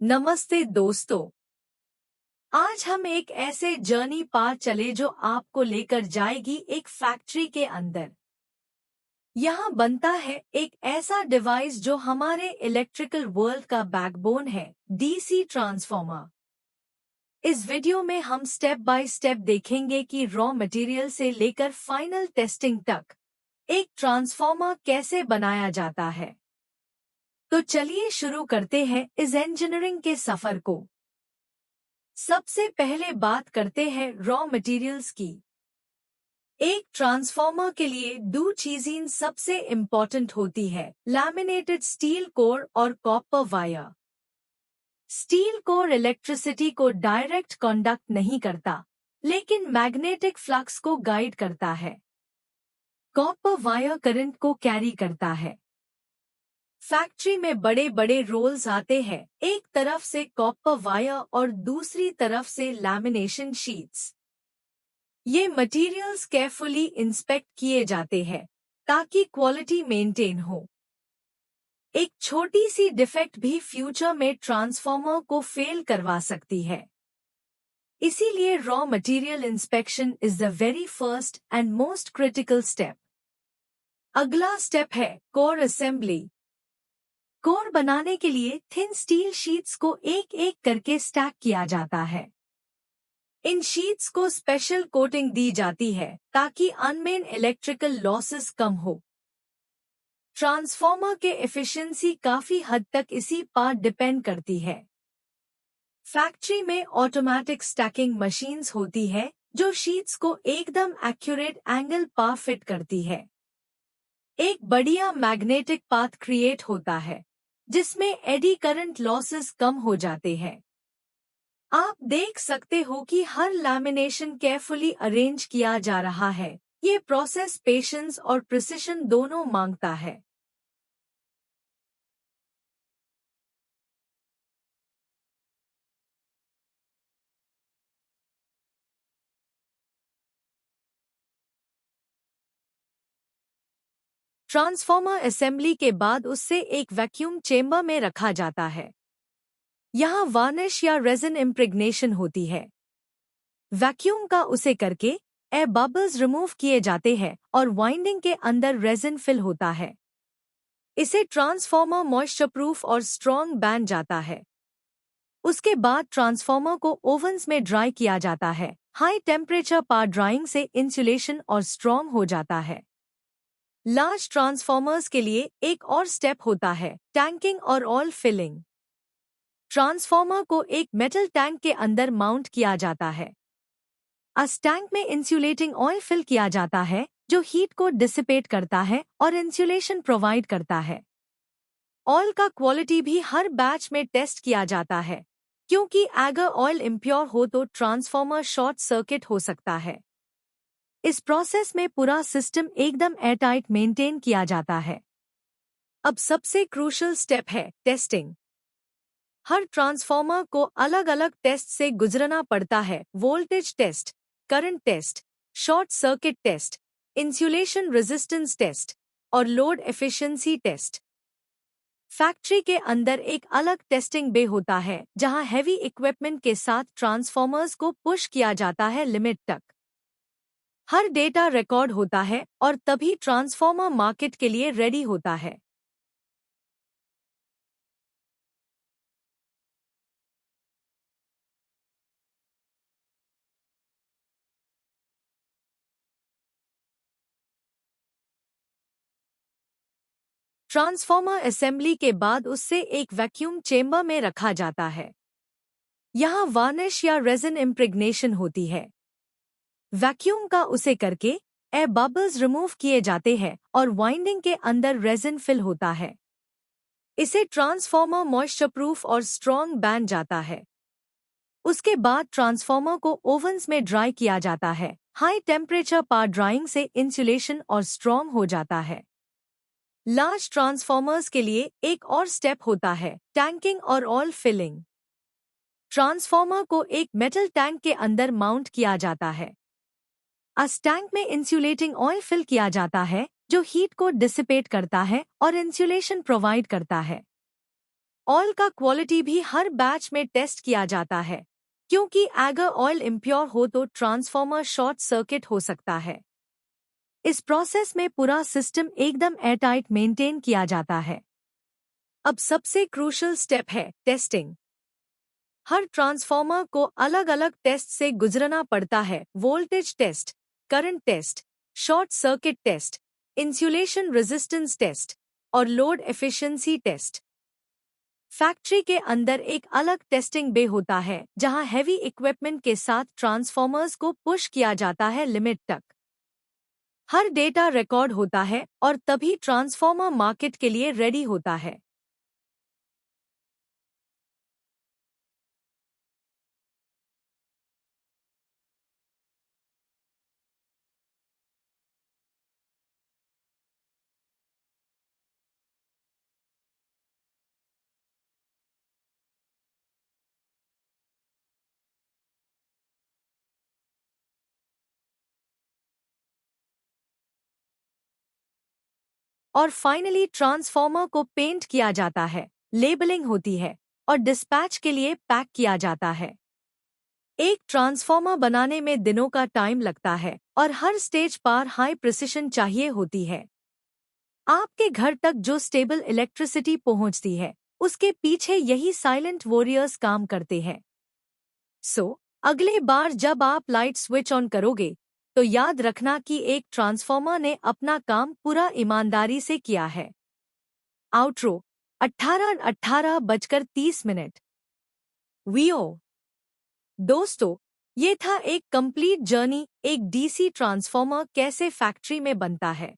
नमस्ते दोस्तों। आज हम एक ऐसे जर्नी पार चले जो आपको लेकर जाएगी एक फैक्ट्री के अंदर। यहाँ बनता है एक ऐसा डिवाइस जो हमारे इलेक्ट्रिकल वर्ल्ड का बैकबोन है, डीसी ट्रांसफार्मर। इस वीडियो में हम स्टेप बाय स्टेप देखेंगे कि रॉ मटेरियल से लेकर फाइनल टेस्टिंग तक एक ट्रांसफार्मर कैसे बनाया जाता है। तो चलिए शुरू करते हैं इस इंजीनियरिंग के सफर को। सबसे पहले बात करते हैं रॉ मटेरियल्स की। एक ट्रांसफार्मर के लिए दो चीजें सबसे इम्पोर्टेंट होती है, लैमिनेटेड स्टील कोर और copper wire. Steel core electricity को डायरेक्ट कंडक्ट नहीं करता, लेकिन मैग्नेटिक फ्लक्स को गाइड करता है। कॉपर वायर करंट को कैरी करता है। फैक्ट्री में बड़े बड़े रोल्स आते हैं, एक तरफ से कॉपर वायर और दूसरी तरफ से लैमिनेशन शीट्स। ये मटेरियल्स केयरफुली इंस्पेक्ट किए जाते हैं ताकि क्वालिटी मेंटेन हो। एक छोटी सी डिफेक्ट भी फ्यूचर में ट्रांसफार्मर को फेल करवा सकती है। इसीलिए raw material inspection is the very first and most critical step. अगला स्टेप है कोर असेंबली। कोर बनाने के लिए थिन स्टील शीट्स को एक एक करके स्टैक किया जाता है। इन शीट्स को स्पेशल कोटिंग दी जाती है ताकि अनमेन इलेक्ट्रिकल लॉसेस कम हो। ट्रांसफार्मर के एफिशिएंसी काफी हद तक इसी पर डिपेंड करती है। फैक्ट्री में ऑटोमेटिक स्टैकिंग मशीन्स होती है जो शीट्स को एकदम एक्यूरेट एंगल पर फिट करती है। एक बढ़िया मैग्नेटिक पाथ क्रिएट होता है जिसमें एडी करंट लॉसेस कम हो जाते हैं। आप देख सकते हो कि हर लैमिनेशन केयरफुली अरेंज किया जा रहा है। ये प्रोसेस पेशेंस और प्रिसिशन दोनों मांगता है। ट्रांसफार्मर असेंबली के बाद उससे एक वैक्यूम चेंबर में रखा जाता है। यहाँ वार्निश या रेजिन इम्प्रेग्नेशन होती है। वैक्यूम का उसे करके एयर बबल्स रिमूव किए जाते हैं और वाइंडिंग के अंदर रेजिन फिल होता है। इसे ट्रांसफार्मर मॉइस्चर प्रूफ और स्ट्रॉन्ग बन जाता है। उसके बाद ट्रांसफार्मर को ओवन्स में ड्राई किया जाता है। हाई टेम्परेचर पर ड्राइंग से इंसुलेशन और स्ट्रॉन्ग हो जाता है। लार्ज ट्रांसफार्मर्स के लिए एक और स्टेप होता है, टैंकिंग और ऑयल फिलिंग। ट्रांसफार्मर को एक मेटल टैंक के अंदर माउंट किया जाता है। इस टैंक में इंसुलेटिंग ऑयल फिल किया जाता है जो हीट को डिसिपेट करता है और इंसुलेशन प्रोवाइड करता है। ऑयल का क्वालिटी भी हर बैच में टेस्ट किया जाता है, क्योंकि अगर ऑयल इम्प्योर हो तो ट्रांसफार्मर शॉर्ट सर्किट हो सकता है। इस प्रोसेस में पूरा सिस्टम एकदम एयरटाइट मेंटेन किया जाता है। अब सबसे क्रूशियल स्टेप है टेस्टिंग। हर ट्रांसफार्मर को अलग अलग टेस्ट से गुजरना पड़ता है, voltage test, current test, short circuit test, insulation resistance test और लोड एफिशिएंसी टेस्ट। फैक्ट्री के अंदर एक अलग टेस्टिंग बे होता है जहां हैवी इक्विपमेंट के साथ ट्रांसफार्मर्स को पुश किया जाता है लिमिट तक। हर डेटा रिकॉर्ड होता है और तभी ट्रांसफार्मर मार्केट के लिए रेडी होता है। ट्रांसफार्मर असेंबली के बाद उससे एक वैक्यूम चेंबर में रखा जाता है। यहाँ वार्निश या रेजिन इम्प्रेग्नेशन होती है। वैक्यूम का उसे करके एयर बबल्स रिमूव किए जाते हैं और वाइंडिंग के अंदर रेजिन फिल होता है। इसे ट्रांसफार्मर मॉइस्चर प्रूफ और स्ट्रॉन्ग बन जाता है। उसके बाद ट्रांसफार्मर को ओवन्स में ड्राई किया जाता है। हाई टेम्परेचर पर ड्राइंग से इंसुलेशन और स्ट्रॉन्ग हो जाता है। लार्ज ट्रांसफार्मर्स के लिए एक और स्टेप होता है, टैंकिंग और ऑयल फिलिंग। ट्रांसफार्मर को एक मेटल टैंक के अंदर माउंट किया जाता है। इस टैंक में इंसुलेटिंग ऑयल फिल किया जाता है जो हीट को डिसिपेट करता है और इंसुलेशन प्रोवाइड करता है। ऑयल का क्वालिटी भी हर बैच में टेस्ट किया जाता है, क्योंकि अगर ऑयल इम्प्योर हो तो ट्रांसफार्मर शॉर्ट सर्किट हो सकता है। इस प्रोसेस में पूरा सिस्टम एकदम एयरटाइट मेंटेन किया जाता है। अब सबसे क्रूशियल स्टेप है टेस्टिंग। हर ट्रांसफार्मर को अलग अलग टेस्ट से गुजरना पड़ता है। Voltage test, current test, short circuit test, insulation resistance test और लोड एफिशिएंसी टेस्ट। फैक्ट्री के अंदर एक अलग टेस्टिंग बे होता है जहां हेवी इक्विपमेंट के साथ ट्रांसफार्मर्स को पुश किया जाता है लिमिट तक। हर डेटा रिकॉर्ड होता है और तभी ट्रांसफार्मर मार्केट के लिए रेडी होता है। और फाइनली ट्रांसफार्मर को पेंट किया जाता है, लेबलिंग होती है और डिस्पैच के लिए पैक किया जाता है। एक ट्रांसफार्मर बनाने में दिनों का टाइम लगता है और हर स्टेज पर हाई प्रिसिशन चाहिए होती है। आपके घर तक जो स्टेबल इलेक्ट्रिसिटी पहुंचती है, उसके पीछे यही साइलेंट वॉरियर्स काम करते हैं। अगले बार जब आप लाइट स्विच ऑन करोगे, तो याद रखना कि एक ट्रांसफार्मर ने अपना काम पूरा ईमानदारी से किया है। आउट्रो 18:30 वीओ दोस्तों, ये था एक कंप्लीट जर्नी, एक डीसी ट्रांसफार्मर कैसे फैक्ट्री में बनता है।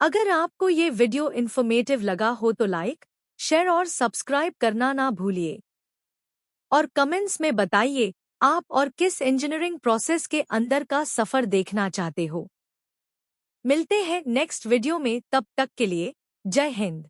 अगर आपको ये वीडियो इन्फॉर्मेटिव लगा हो तो लाइक, शेयर और सब्सक्राइब करना ना भूलिए। और कमेंट्स में बताइए आप और किस इंजीनियरिंग प्रोसेस के अंदर का सफर देखना चाहते हो। मिलते हैं नेक्स्ट वीडियो में, तब तक के लिए जय हिंद।